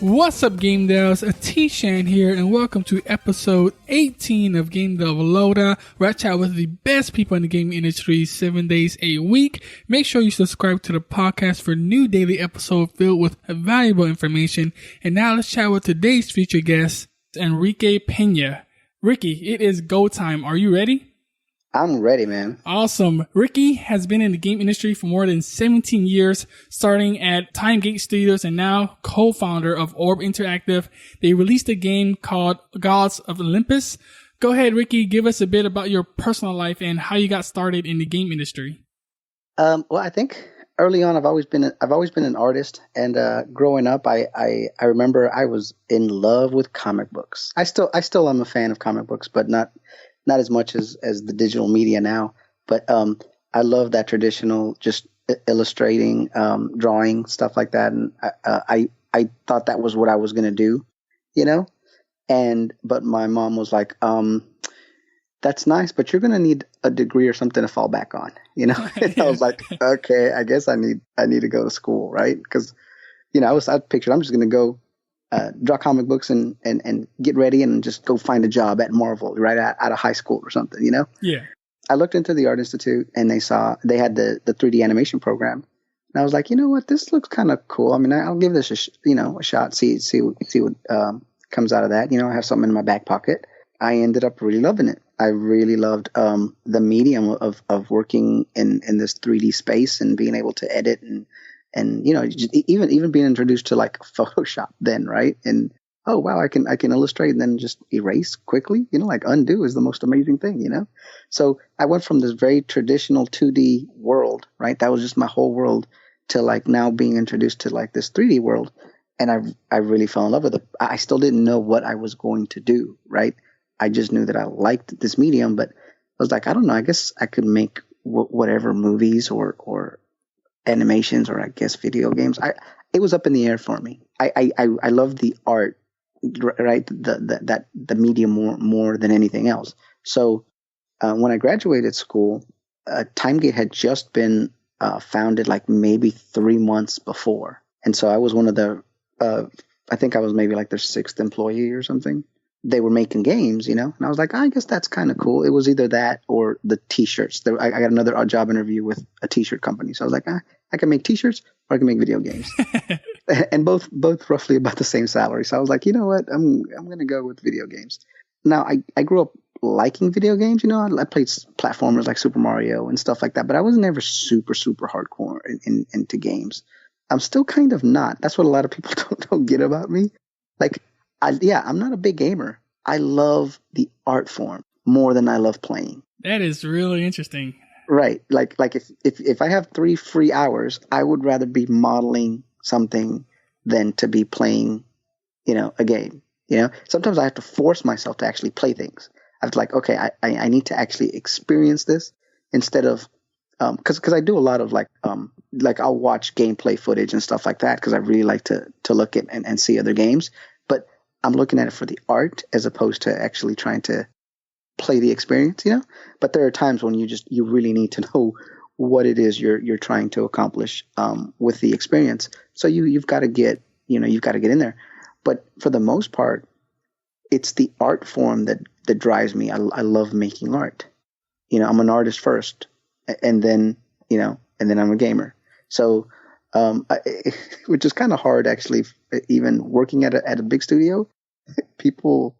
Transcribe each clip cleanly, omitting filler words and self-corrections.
What's up, Game Devs? T-Shan here, and welcome to episode 18 of Game Dev Loader, where I chat with the best people in the game industry 7 days a week. Make sure you subscribe to the podcast for new daily episodes filled with valuable information. And now let's chat with today's featured guest, Enrique Pina. Ricky, it is go time. Are you ready? I'm ready, man. Awesome. Ricky has been in the game industry for more than 17 years, starting at TimeGate Studios and now co-founder of Orb Interactive. They released a game called Gods of Olympus. Go ahead, Ricky, give us a bit about your personal life and how you got started in the game industry. Well, I think early on I've always been an artist, and growing up I remember I was in love with comic books. I still am a fan of comic books, but not as much as the digital media now, but I love that traditional, just illustrating, drawing, stuff like that. And I thought that was what I was going to do, you know? But my mom was like, that's nice, but you're going to need a degree or something to fall back on, you know? And I was like, okay, I guess I need to go to school, right? Because, you know, I pictured I'm just going to go draw comic books and get ready and just go find a job at Marvel right out of high school or something, you know? Yeah. I looked into the Art Institute and they had the 3D animation program. And I was like, you know what, this looks kind of cool. I mean, I'll give this a shot, see what comes out of that. You know, I have something in my back pocket. I ended up really loving it. I really loved the medium of working in this 3D space and being able to edit and you know, even being introduced to like Photoshop then, right? And oh wow, I can illustrate and then just erase quickly. You know, like undo is the most amazing thing, you know. So I went from this very traditional 2D world, right? That was just my whole world, to like now being introduced to like this 3D world, and I really fell in love with it. I still didn't know what I was going to do, right? I just knew that I liked this medium, but I was like, I don't know. I guess I could make whatever movies or animations, or I guess video games. It was up in the air for me. I love the art, right? The medium more than anything else. So when I graduated school, TimeGate had just been founded like maybe 3 months before, and so I was one of the I think I was maybe like their 6th employee or something. They were making games, you know, and I was like, I guess that's kind of cool. It was either that or the T-shirts. I got another job interview with a T-shirt company, so I was like, I can make T-shirts or I can make video games, and both roughly about the same salary. So I was like, you know what, I'm gonna go with video games. Now I grew up liking video games, you know. I played platformers like Super Mario and stuff like that, but I was never super hardcore into games. I'm still kind of not. That's what a lot of people don't get about me. Like, I'm not a big gamer. I love the art form more than I love playing. That is really interesting. Right. Like if I have 3 free hours, I would rather be modeling something than to be playing, you know, a game. You know, sometimes I have to force myself to actually play things. I have to like, okay, I need to actually experience this instead of, because I do a lot of like I'll watch gameplay footage and stuff like that because I really like to look at and see other games. But I'm looking at it for the art as opposed to actually trying to play the experience, you know. But there are times when you really need to know what it is you're trying to accomplish with the experience. So you've got to get in there. But for the most part, it's the art form that drives me. I love making art. You know, I'm an artist first, and then I'm a gamer. So, which is kind of hard actually. Even working at a big studio, people,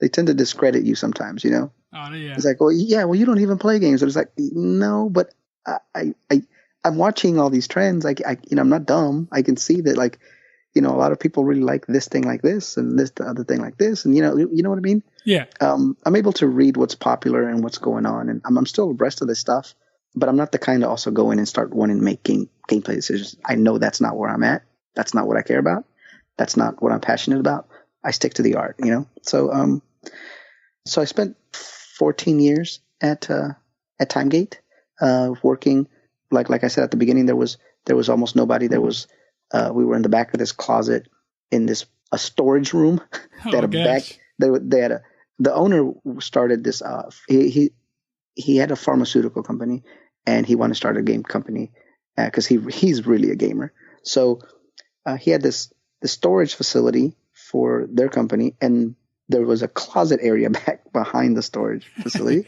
they tend to discredit you sometimes. You know, oh yeah, it's like, well, you don't even play games. And it's like, no, but I'm watching all these trends. I'm not dumb. I can see that, like, you know, a lot of people really like this thing like this and this the other thing like this, and you know what I mean? Yeah. I'm able to read what's popular and what's going on, and I'm still abreast of this stuff, but I'm not the kind to also go in and start wanting to make gameplay decisions. I know that's not where I'm at. That's not what I care about. That's not what I'm passionate about. I stick to the art, you know? So, so I spent 14 years at TimeGate, working, like I said at the beginning, there was almost nobody. We were in the back of this closet in a storage room. They had a back. They had the owner started this. He had a pharmaceutical company, and he wanted to start a game company because he's really a gamer. So he had this the storage facility for their company, and there was a closet area back behind the storage facility.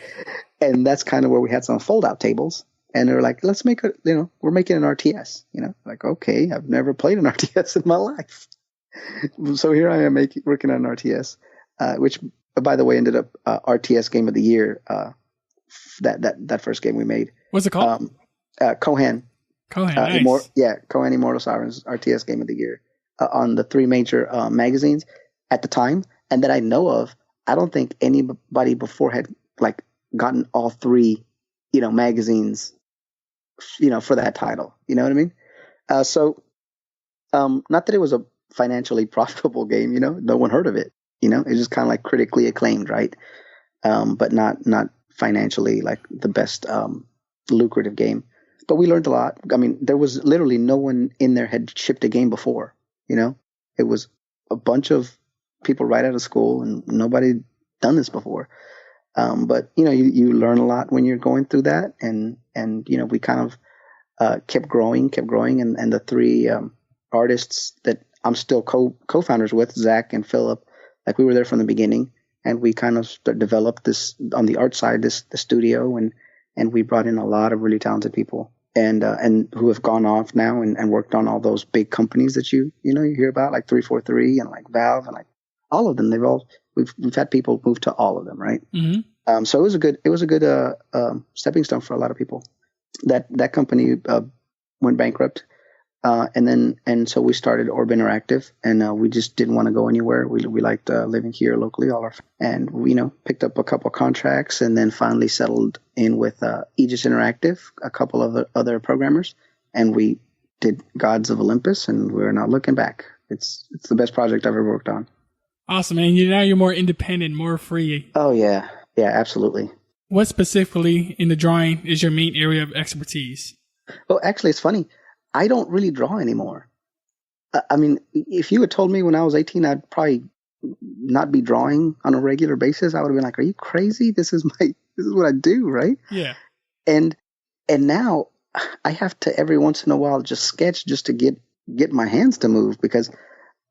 And that's kind of where we had some fold out tables. And they were like, let's make we're making an RTS, like, okay, I've never played an RTS in my life. So here I am working on an RTS, which, by the way, ended up RTS Game of the Year. That first game we made. What's it called? Kohan. Nice. Kohan Immortal Sovereigns RTS Game of the Year on the 3 major magazines at the time, and that I know of. I don't think anybody before had like gotten all 3, magazines, for that title. You know what I mean? So, not that it was a financially profitable game. No one heard of it. It's just kind of like critically acclaimed, right? But not financially like the best lucrative game. But we learned a lot. I mean, there was literally no one in there had shipped a game before. It was a bunch of people right out of school, and nobody done this before. But you learn a lot when you're going through that, and we kind of kept growing, and the 3 artists that I'm still co-founders with, Zach and Philip, like we were there from the beginning, and we kind of developed this on the art side, the studio, and we brought in a lot of really talented people, and who have gone off now and worked on all those big companies that you hear about, like 343 and like Valve, and like all of them. We've had people move to all of them, right? Mm-hmm. So it was a good stepping stone for a lot of people. That company went bankrupt, and so we started Orb Interactive, and we just didn't want to go anywhere. We liked living here locally, and we picked up a couple contracts, and then finally settled in with Aegis Interactive, a couple of other programmers, and we did Gods of Olympus, and we're not looking back. It's the best project I've ever worked on. Awesome, man. Now you're more independent, more free. Oh yeah, absolutely. What specifically in the drawing is your main area of expertise? Well, actually, it's funny. I don't really draw anymore. I mean, if you had told me when I was 18, I'd probably not be drawing on a regular basis. I would have been like, "Are you crazy? This is what I do, right?" Yeah. And now I have to every once in a while just sketch just to get my hands to move, because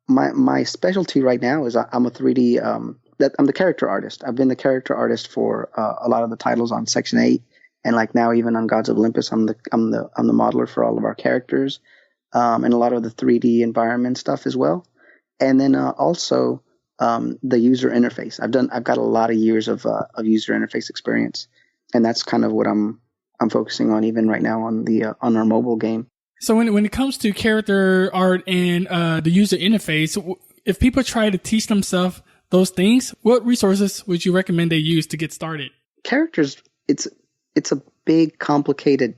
my specialty right now is I'm a 3D. I'm the character artist. I've been the character artist for a lot of the titles on Section 8. And like now, even on Gods of Olympus, I'm the modeler for all of our characters, and a lot of the 3D environment stuff as well. And then also the user interface. I've got a lot of years of user interface experience, and that's kind of what I'm focusing on even right now on our mobile game. So when it comes to character art and the user interface, if people try to teach themselves those things, what resources would you recommend they use to get started? Characters, it's a big, complicated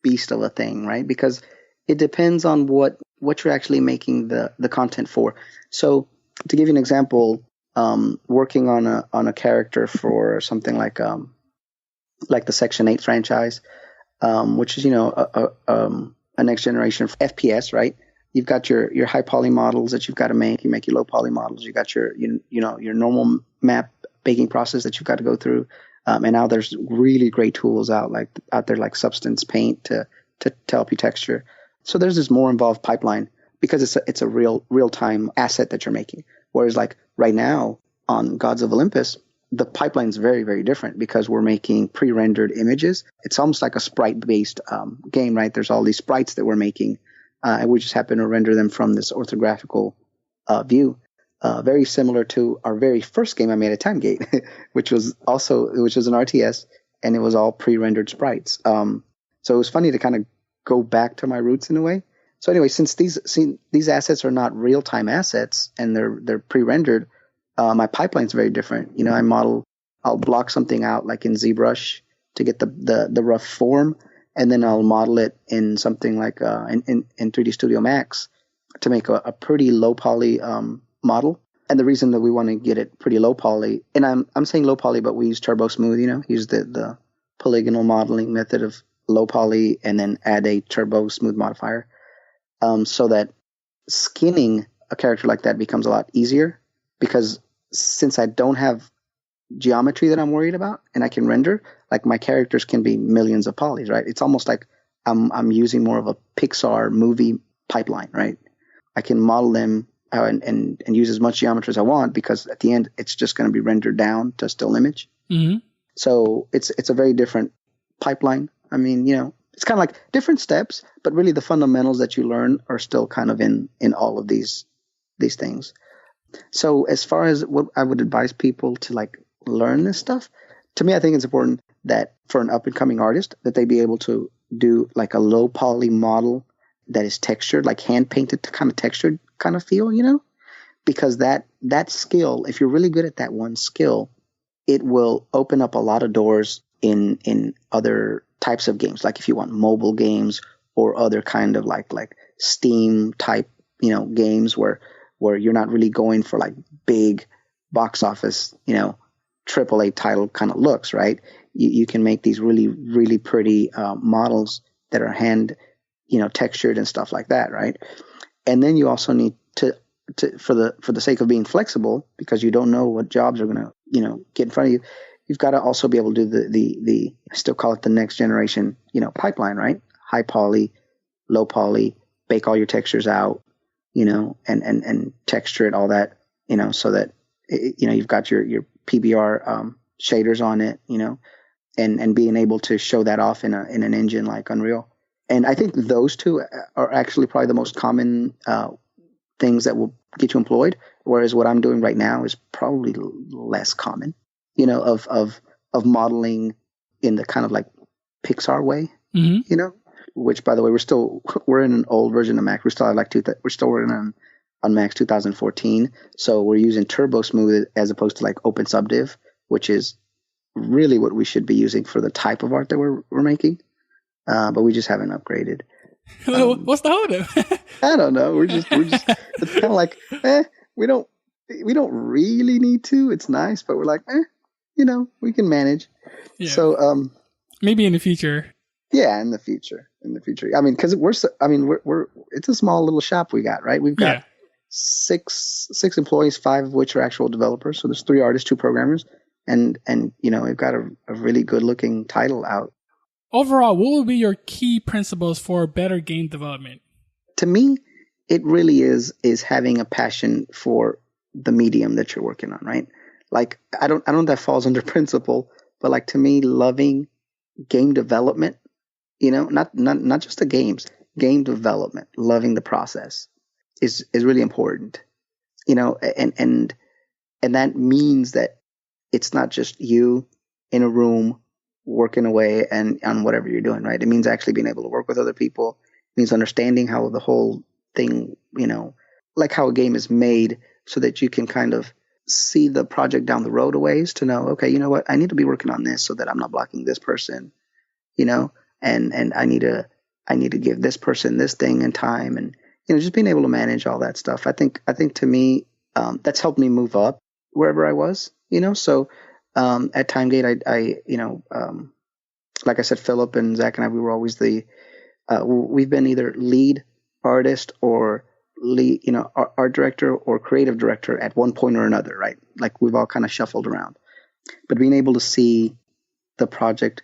beast of a thing, right? Because it depends on what you're actually making the content for. So to give you an example, working on a character for something like the Section 8 franchise, which is a next generation FPS, right? You've got your high poly models that you've got to make. You make your low poly models. You got your your normal map baking process that you've got to go through. And now there's really great tools out there like Substance Paint to help you texture. So there's this more involved pipeline because it's a real time asset that you're making. Whereas like right now on Gods of Olympus, the pipeline is very, very different because we're making pre-rendered images. It's almost like a sprite-based game, right? There's all these sprites that we're making, and we just happen to render them from this orthographical view. Very similar to our very first game I made at TimeGate, which was an RTS, and it was all pre-rendered sprites. So it was funny to kind of go back to my roots in a way. So anyway, since these assets are not real-time assets and they're pre-rendered, my pipeline's very different. I'll block something out like in ZBrush to get the rough form, and then I'll model it in something like in 3D Studio Max to make a pretty low poly model. And the reason that we want to get it pretty low poly, and I'm saying low poly, but we use Turbo Smooth, use the polygonal modeling method of low poly and then add a Turbo Smooth modifier, so that skinning a character like that becomes a lot easier, because since I don't have geometry that I'm worried about and I can render, like my characters can be millions of polys, right? It's almost like I'm using more of a Pixar movie pipeline, right? I can model them and use as much geometry as I want, because at the end it's just going to be rendered down to a still image. Mm-hmm. So it's a very different pipeline. I mean, it's kind of like different steps, but really the fundamentals that you learn are still kind of in all of these things. So as far as what I would advise people to like learn this stuff, to me, I think it's important that for an up and coming artist that they be able to do like a low poly model that is textured, like hand painted, kind of textured kind of feel, because that skill, if you're really good at that one skill, it will open up a lot of doors in other types of games. Like if you want mobile games or other kind of like Steam type, games where you're not really going for like big box office, AAA title kind of looks, right? You can make these really, really pretty models that are hand, textured and stuff like that, right? And then you also need to for the sake of being flexible, because you don't know what jobs are going to, get in front of you. You've got to also be able to do the I still call it the next generation, pipeline, right? High poly, low poly, bake all your textures out, and texture it, all that, so that, you've got your PBR shaders on it, and being able to show that off in an engine like Unreal. And I think those two are actually probably the most common things that will get you employed, whereas what I'm doing right now is probably less common, of modeling in the kind of like Pixar way, Mm-hmm. Which, by the way, we're in an old version of Mac. We're still working on Max 2014. So we're using Turbo Smooth as opposed to like Open Subdiv, which is really what we should be using for the type of art that we're making. But we just haven't upgraded. What's the holdup? I don't know. We're just it's kind of like, we don't really need to. It's nice, but we're like, we can manage. Yeah. So maybe in the future. Yeah, in the future. I mean, because we're it's a small little shop we got, right? We've got six employees, 5 of which are actual developers. So there's 3 artists, 2 programmers, and we've got a really good looking title out. Overall, what would be your key principles for better game development? To me, it really is having a passion for the medium that you're working on, right? Like I don't know if that falls under principle, but like to me, loving game development, not just the games, game development, loving the process is really important, and that means that it's not just you in a room working away and on whatever you're doing, right? It means actually being able to work with other people. It means understanding how the whole thing, like how a game is made, so that you can kind of see the project down the road a ways to know, okay, you know what, I need to be working on this so that I'm not blocking this person, and I need to give this person this thing in time, and just being able to manage all that stuff. I think to me, that's helped me move up wherever I was, so at TimeGate, I like I said, Philip and Zach and I, we were always we've been either lead artist or lead, art director or creative director at one point or another, right? Like we've all kind of shuffled around, but being able to see the project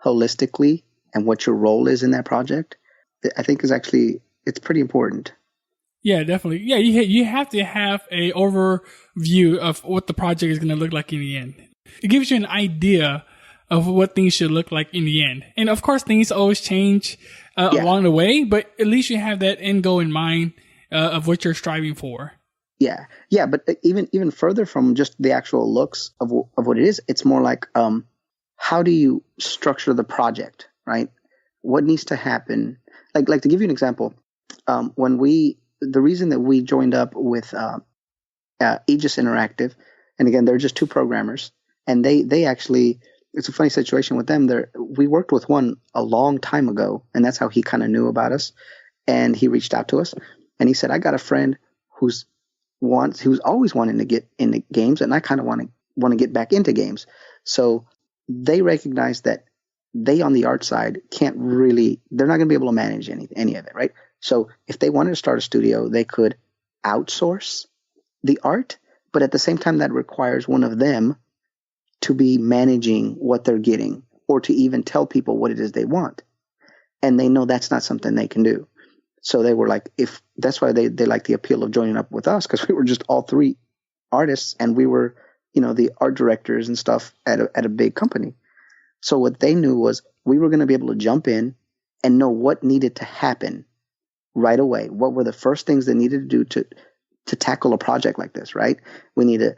holistically and what your role is in that project, I think it's pretty important. Yeah, definitely. Yeah, you have to have a overview of what the project is going to look like in the end. It gives you an idea of what things should look like in the end. And of course, things always change along the way, but at least you have that end goal in mind of what you're striving for. Yeah. Yeah. But even further from just the actual looks of what it is, it's more like, how do you structure the project, right? What needs to happen? Like to give you an example, the reason that we joined up with Aegis Interactive, and again, they're just 2 programmers, and they actually, it's a funny situation with them. We worked with one a long time ago, and that's how he kind of knew about us. And he reached out to us, and he said, "I got a friend who's always wanting to get into games, and I kind of want to get back into games." So they recognize that they on the art side they're not going to be able to manage any of it, right? So if they wanted to start a studio, they could outsource the art, but at the same time that requires one of them to be managing what they're getting, or to even tell people what it is they want. And they know that's not something they can do. So they were like, if that's why they like the appeal of joining up with us, because we were just all three artists and we were, the art directors and stuff at a big company. So what they knew was we were going to be able to jump in and know what needed to happen right away. What were the first things they needed to do to tackle a project like this, right? We need to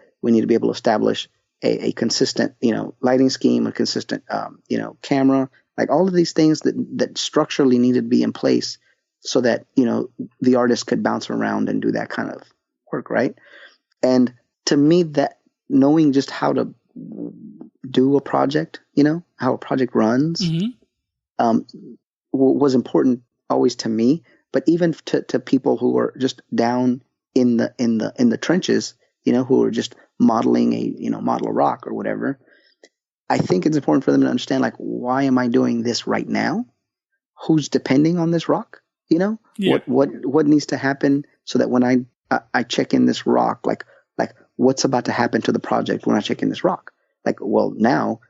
be able to establish a consistent, lighting scheme, a consistent, camera, like all of these things that structurally needed to be in place so that, the artist could bounce around and do that kind of work, right? And to me, that knowing just how to do a project, how a project runs, was important always to me, but even to people who are just down in the trenches, who are just modeling model a rock or whatever. I think it's important for them to understand, like, why am I doing this right now? Who's depending on this rock? What needs to happen so that when I check in this rock, like what's about to happen to the project when I check in this rock? Like, well, now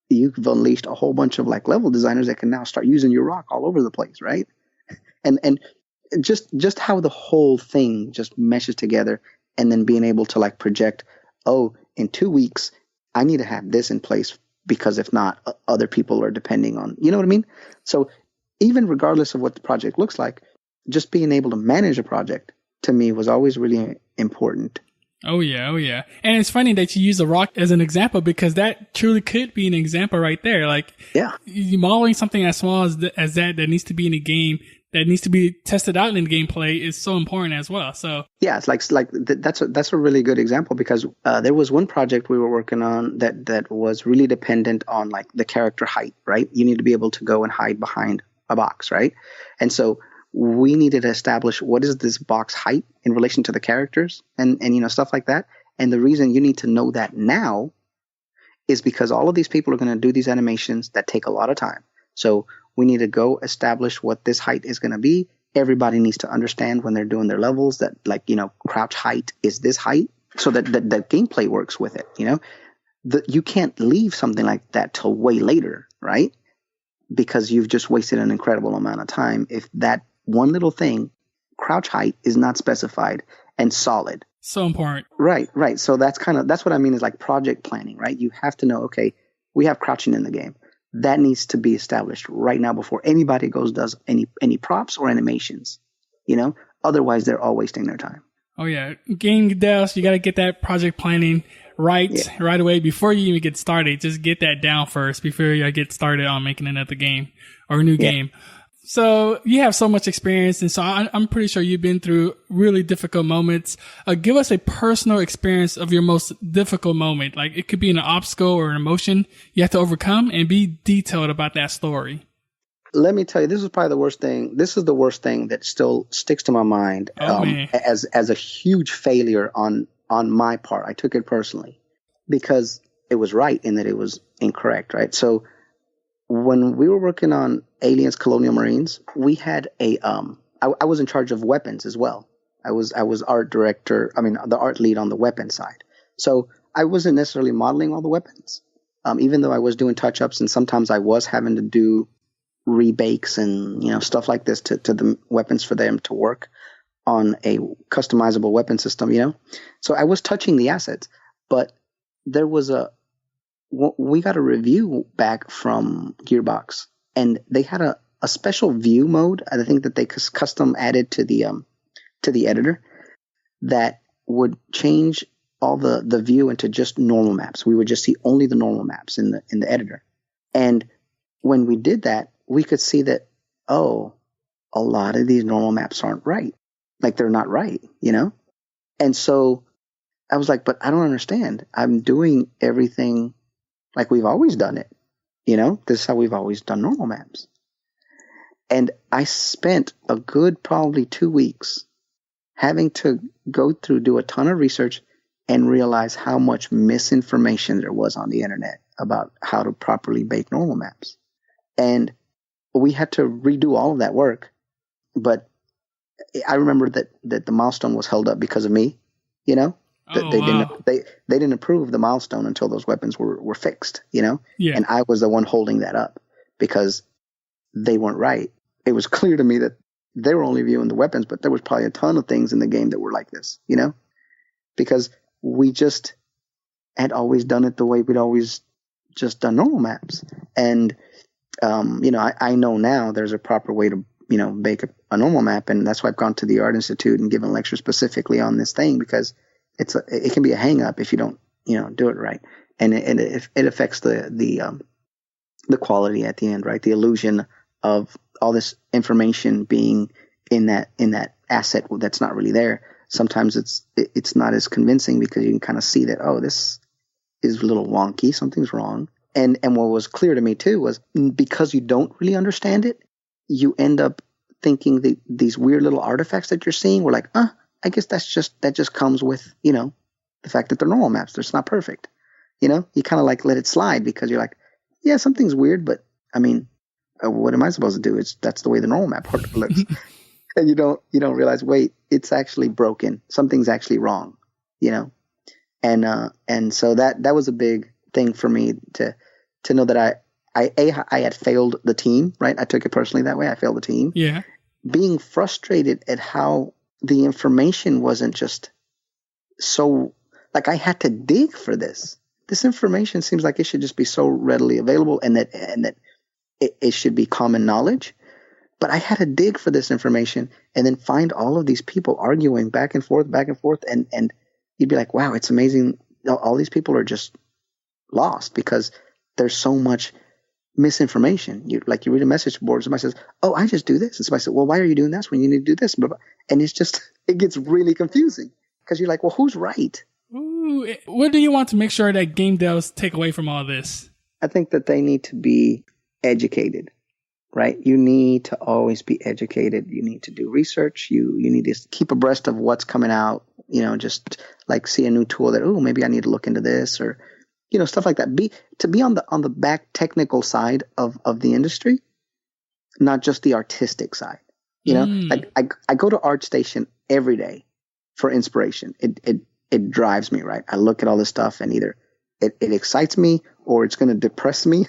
you've unleashed a whole bunch of like level designers that can now start using your rock all over the place, right? And just how the whole thing just meshes together, and then being able to like project, oh, in 2 weeks I need to have this in place, because if not, other people are depending on, you know what I mean? So even regardless of what the project looks like, just being able to manage a project to me was always really important. Oh yeah. And it's funny that you use the rock as an example, because that truly could be an example right there. Like, you modeling something as small as that needs to be in a game, that needs to be tested out in gameplay, is so important as well. So yeah, it's like that's a really good example, because there was one project we were working on that was really dependent on like the character height, right? You need to be able to go and hide behind a box, right? And so we needed to establish what is this box height in relation to the characters and stuff like that. And the reason you need to know that now is because all of these people are going to do these animations that take a lot of time. So we need to go establish what this height is going to be. Everybody needs to understand when they're doing their levels that, like, crouch height is this height, so that the gameplay works with it. You can't leave something like that till way later, right? Because you've just wasted an incredible amount of time if that one little thing, crouch height, is not specified and solid. So important. Right. So that's what I mean is like project planning, right? You have to know, okay, we have crouching in the game. That needs to be established right now before anybody does any props or animations, otherwise they're all wasting their time. Oh yeah. Game devs, you got to get that project planning right away before you even get started. Just get that down first before you get started on making another game or a new game. So you have so much experience, and so I'm pretty sure you've been through really difficult moments. Give us a personal experience of your most difficult moment. Like, it could be an obstacle or an emotion you have to overcome, and be detailed about that story. Let me tell you, this is probably the worst thing. This is the worst thing that still sticks to my mind as a huge failure on my part. I took it personally because it was right in that it was incorrect, right? So when we were working on Aliens Colonial Marines, we had I was in charge of weapons as well. I was art director, the art lead on the weapon side. So I wasn't necessarily modeling all the weapons, even though I was doing touch-ups, and sometimes I was having to do rebakes and stuff like this to the weapons for them to work on a customizable weapon system, So I was touching the assets, but there was we got a review back from Gearbox, and they had a special view mode, I think, that they custom added to the editor that would change all the view into just normal maps. We would just see only the normal maps in the editor. And when we did that, we could see that, a lot of these normal maps aren't right. Like, they're not right, And so I was like, but I don't understand. I'm doing everything like we've always done it. This is how we've always done normal maps. And I spent a good probably 2 weeks having to go through, do a ton of research, and realize how much misinformation there was on the internet about how to properly bake normal maps. And we had to redo all of that work. But I remember that the milestone was held up because of me, They didn't approve the milestone until those weapons were fixed, Yeah. And I was the one holding that up because they weren't right. It was clear to me that they were only viewing the weapons, but there was probably a ton of things in the game that were like this, because we just had always done it the way we'd always just done normal maps. And, I know now there's a proper way to, make a normal map. And that's why I've gone to the Art Institute and given lectures specifically on this thing, because it can be a hang up if you don't, do it right. And it affects the quality at the end, right? The illusion of all this information being in that asset that's not really there. Sometimes it's not as convincing because you can kind of see that, oh, this is a little wonky, something's wrong. And what was clear to me too was, because you don't really understand it, you end up thinking that these weird little artifacts that you're seeing were like, I guess that just comes with, the fact that they're normal maps. It's not perfect. You kind of like let it slide because you're like, yeah, something's weird, but I mean, what am I supposed to do? That's the way the normal map looks. And you don't realize, wait, it's actually broken. Something's actually wrong, And so that was a big thing for me to know that I had failed the team, right? I took it personally that way. I failed the team. Yeah. Being frustrated at how the information wasn't just so, like, I had to dig for this. This information seems like it should just be so readily available and that it should be common knowledge. But I had to dig for this information and then find all of these people arguing back and forth. And you'd be like, wow, it's amazing. All these people are just lost because there's so much misinformation. You read a message board, somebody says, oh, I just do this. And somebody says, well, why are you doing this when you need to do this? And it gets really confusing because you're like, well, who's right? Ooh, what do you want to make sure that game devs take away from all this? I think that they need to be educated, right? You need to always be educated. You need to do research. You need to keep abreast of what's coming out, just like see a new tool that, oh, maybe I need to look into this, or, stuff like that. To be on the back technical side of the industry, not just the artistic side. Like I go to ArtStation every day for inspiration. It drives me, right? I look at all this stuff and either it excites me or it's going to depress me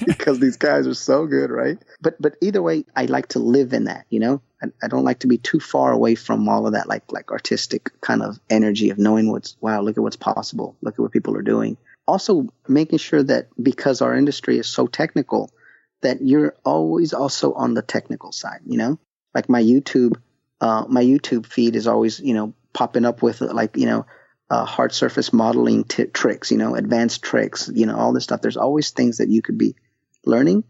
because these guys are so good, right? But either way, I like to live in that, I don't like to be too far away from all of that, like artistic kind of energy of knowing look at what's possible. Look at what people are doing. Also making sure that because our industry is so technical that you're always also on the technical side, like my YouTube feed is always, popping up with hard surface modeling tricks, advanced tricks, all this stuff. There's always things that you could be learning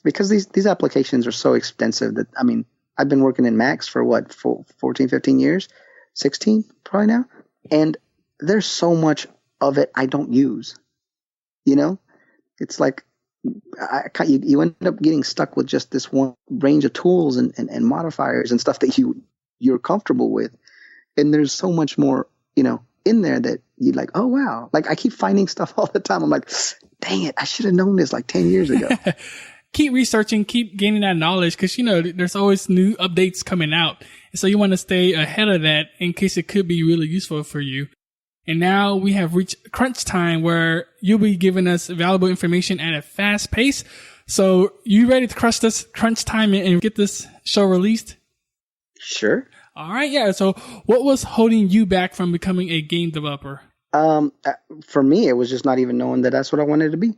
because these applications are so extensive that, I mean, I've been working in Max for 14, 15 years, 16 probably now. And there's so much of it I don't use, it's like you end up getting stuck with just this one range of tools and modifiers and stuff that you're comfortable with. And there's so much more, in there that you're like, oh, wow. Like I keep finding stuff all the time. I'm like, dang it, I should have known this like 10 years ago. Keep researching, keep gaining that knowledge because, there's always new updates coming out. And so you want to stay ahead of that in case it could be really useful for you. And now we have reached crunch time where you'll be giving us valuable information at a fast pace. So you ready to crush this crunch time and get this show released? Sure. All right. Yeah. So what was holding you back from becoming a game developer? For me, it was just not even knowing that that's what I wanted to be.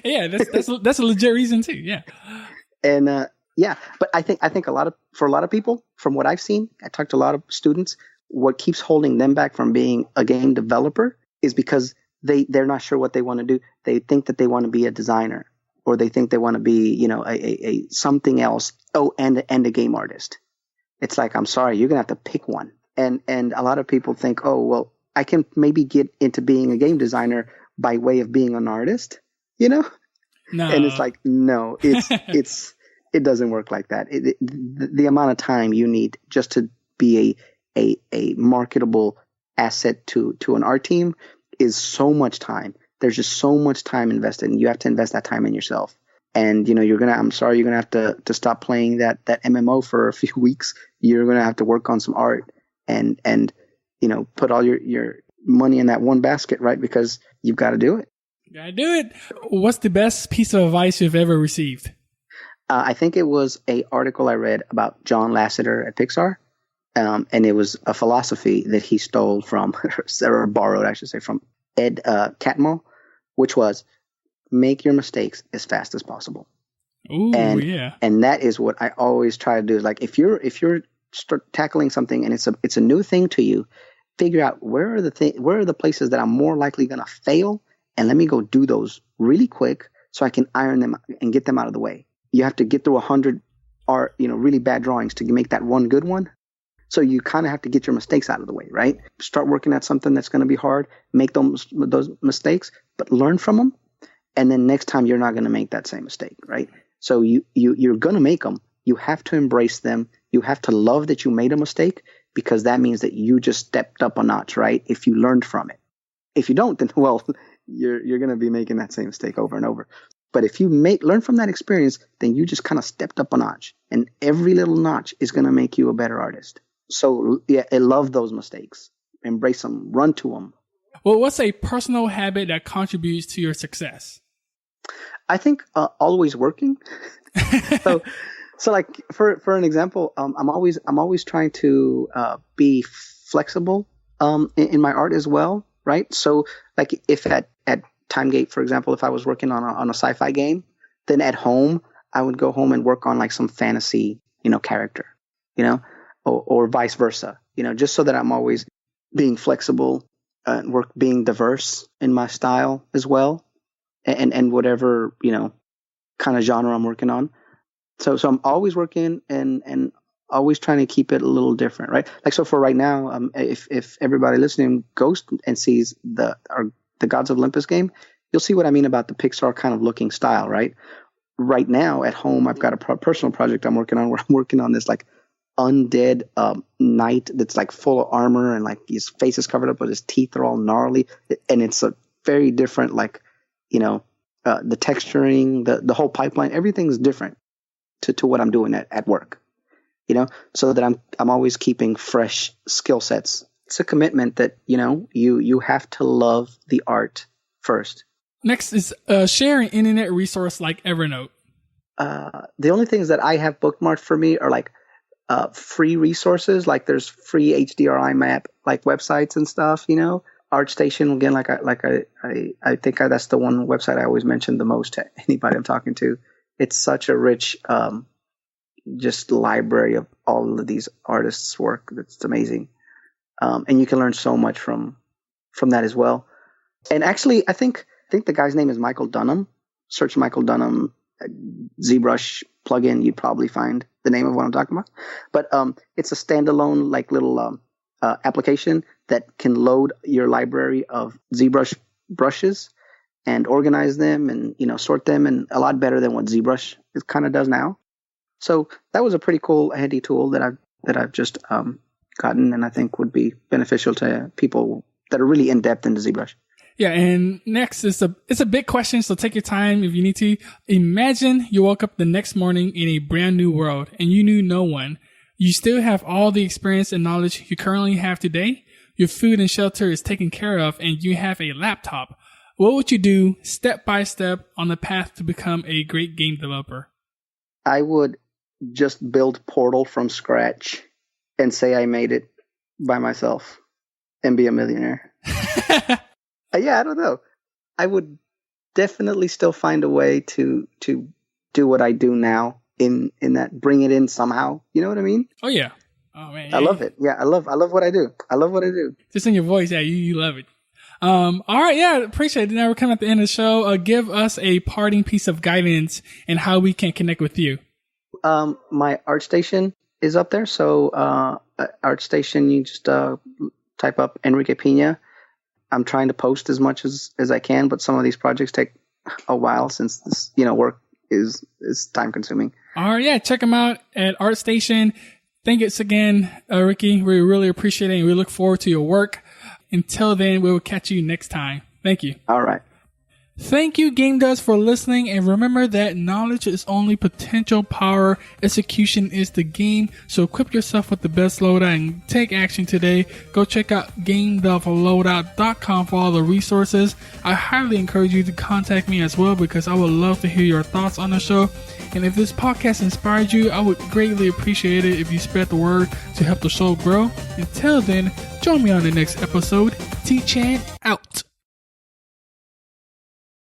Yeah. That's a legit reason too. Yeah. And, yeah, but I think for a lot of people, from what I've seen, I talked to a lot of students, what keeps holding them back from being a game developer is because they're not sure what they want to do. They think that they want to be a designer, or they think they want to be, a something else. Oh, and a game artist. It's like, I'm sorry, you're gonna have to pick one. And a lot of people think, oh, well, I can maybe get into being a game designer by way of being an artist, No. And it's like, no, it doesn't work like that. The amount of time you need just to be a marketable asset to an art team is so much time. There's just so much time invested, and you have to invest that time in yourself. And, I'm sorry, you're going to have to stop playing that MMO for a few weeks. You're going to have to work on some art and put all your money in that one basket, right? Because you've got to do it. You got to do it. What's the best piece of advice you've ever received? I think it was a article I read about John Lasseter at Pixar. And it was a philosophy that he stole from, or borrowed, I should say, from Ed Catmull, which was make your mistakes as fast as possible. Ooh, yeah. And that is what I always try to do. Is like if you're start tackling something and it's a new thing to you, figure out where are the places that I'm more likely going to fail, and let me go do those really quick so I can iron them and get them out of the way. You have to get through 100 really bad drawings to make that one good one. So you kind of have to get your mistakes out of the way, right? Start working at something that's going to be hard, make those mistakes, but learn from them. And then next time you're not going to make that same mistake, right? So you're going to make them. You have to embrace them. You have to love that you made a mistake, because that means that you just stepped up a notch, right? If you learned from it. If you don't, then, well, you're going to be making that same mistake over and over. But if you learn from that experience, then you just kind of stepped up a notch. And every little notch is going to make you a better artist. So, yeah, I love those mistakes. Embrace them. Run to them. Well, what's a personal habit that contributes to your success? I think always working. so like for an example, I'm always trying to be flexible in my art as well, right? So like if at TimeGate, for example, if I was working on a sci-fi game, then at home I would go home and work on like some fantasy, character, or vice versa, just so that I'm always being flexible and being diverse in my style as well. And whatever, kind of genre I'm working on. So I'm always working and always trying to keep it a little different, right? Like, so for right now, if everybody listening goes and sees the Gods of Olympus game, you'll see what I mean about the Pixar kind of looking style, right? Right now at home, I've got a personal project I'm working on where I'm working on this like undead knight that's like full of armor and like his face is covered up, but his teeth are all gnarly. And it's a very different, like, the texturing, the whole pipeline, everything's different to what I'm doing at work, so that I'm always keeping fresh skill sets. It's a commitment that, you have to love the art first. Next is share an internet resource like Evernote. The only things that I have bookmarked for me are like free resources. Like there's free HDRI map, like websites and stuff, ArtStation, again, I think that's the one website I always mention the most to anybody I'm talking to. It's such a rich, just library of all of these artists' work. That's amazing. And you can learn so much from that as well. And actually, I think the guy's name is Michael Dunham. Search Michael Dunham ZBrush plugin. You'd probably find the name of what I'm talking about. But it's a standalone, like little application that can load your library of ZBrush brushes and organize them and sort them, and a lot better than what ZBrush kind of does now. So that was a pretty cool, handy tool that I've just gotten, and I think would be beneficial to people that are really in depth into ZBrush. Yeah, and next it's a big question, so take your time if you need to. Imagine you woke up the next morning in a brand new world and you knew no one. You still have all the experience and knowledge you currently have today. Your food and shelter is taken care of, and you have a laptop. What would you do step by step on the path to become a great game developer? I would just build Portal from scratch and say I made it by myself and be a millionaire. Yeah, I don't know. I would definitely still find a way to do what I do now in that, bring it in somehow. You know what I mean? Oh, yeah. Oh, man. I love it. Yeah, I love what I do. I love what I do. Just in your voice, yeah, you love it. All right, yeah, appreciate it. Now we're coming at the end of the show. Give us a parting piece of guidance and how we can connect with you. My ArtStation is up there. So ArtStation, you just type up Enrique Pina. I'm trying to post as much as I can, but some of these projects take a while since this, work is time consuming. All right, yeah, check them out at ArtStation. Thanks again, Ricky. We really appreciate it, and we look forward to your work. Until then, we will catch you next time. Thank you. All right. Thank you, Game Devs, for listening. And remember that knowledge is only potential power. Execution is the game. So equip yourself with the best loadout and take action today. Go check out GameDevLoadout.com for all the resources. I highly encourage you to contact me as well, because I would love to hear your thoughts on the show. And if this podcast inspired you, I would greatly appreciate it if you spread the word to help the show grow. Until then, join me on the next episode. T-Chan out.